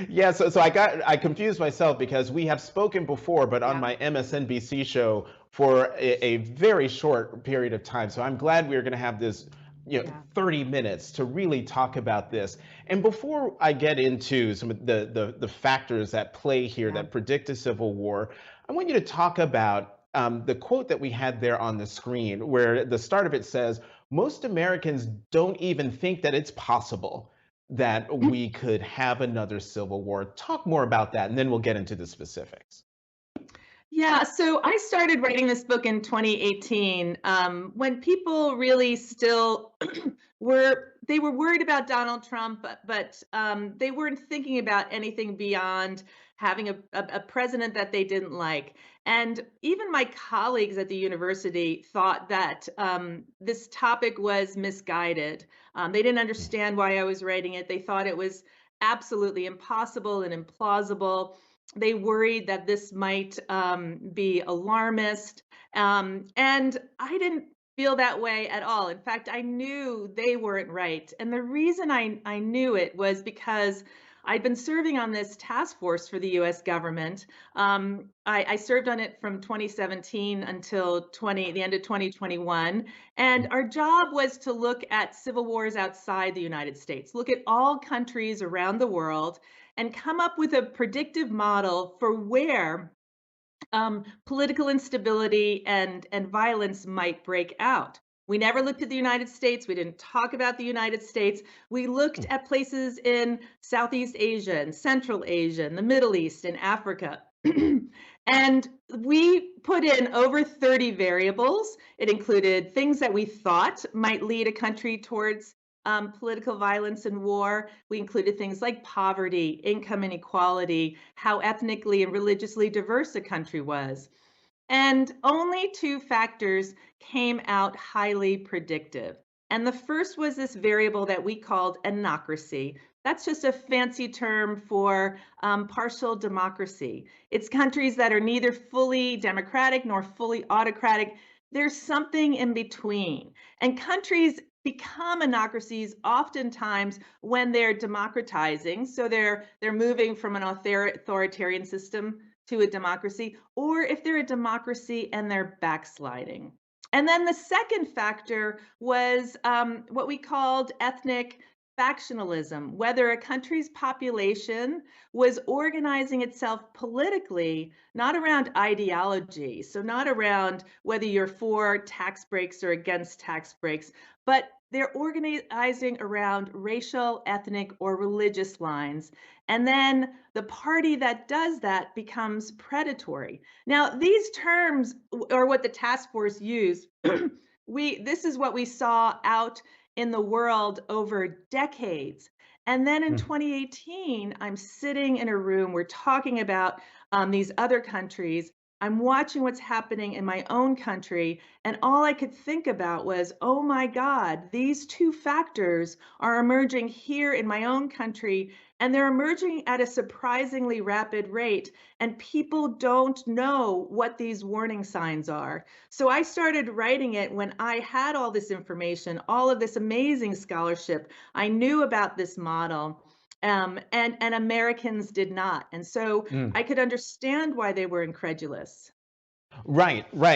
Yeah, so I confused myself because we have spoken before, but on Yeah, my MSNBC show for a very short period of time. So I'm glad we're going to have this, yeah, 30 minutes to really talk about this. And before I get into some of the factors that play here yeah. that predict a civil war, I want you to talk about the quote that we had there on the screen, where the start of it says, "Most Americans don't even think that it's possible that we could have another civil war." Talk more about that, and then we'll get into the specifics. Yeah, so I started writing this book in 2018 when people really still were worried about Donald Trump, but they weren't thinking about anything beyond having a president that they didn't like. And even my colleagues at the university thought that this topic was misguided. They didn't understand why I was writing it. They thought it was absolutely impossible and implausible. They worried that this might be alarmist. And I didn't feel that way at all. In fact, I knew they weren't right. And the reason I knew it was because I'd been serving on this task force for the US government. I served on it from 2017 until the end of 2021. And our job was to look at civil wars outside the United States, look at all countries around the world, and come up with a predictive model for where political instability and violence might break out. We never looked at the United States. We didn't talk about the United States. We looked at places in Southeast Asia and Central Asia and the Middle East and Africa. And we put in over 30 variables. It included things that we thought might lead a country towards political violence and war. We included things like poverty, income inequality, how ethnically and religiously diverse a country was. And only two factors came out highly predictive. And the first was this variable that we called anocracy. That's just a fancy term for partial democracy. It's countries that are neither fully democratic nor fully autocratic. There's something in between. And countries become anocracies oftentimes when they're democratizing. So they're moving from an authoritarian system to a democracy, or if they're a democracy and they're backsliding. And then the second factor was what we called ethnic factionalism, whether a country's population was organizing itself politically, not around ideology, so not around whether you're for tax breaks or against tax breaks, but they're organizing around racial, ethnic, or religious lines. And then the party that does that becomes predatory. Now, these terms are what the task force used. This is what we saw out in the world over decades. And then in 2018, I'm sitting in a room, we're talking about these other countries. I'm watching what's happening in my own country, and all I could think about was, oh my God, these two factors are emerging here in my own country, and they're emerging at a surprisingly rapid rate, and people don't know what these warning signs are. So I started writing it when I had all this information, all of this amazing scholarship. I knew about this model. And Americans did not. And so Mm. I could understand why they were incredulous. Right, right.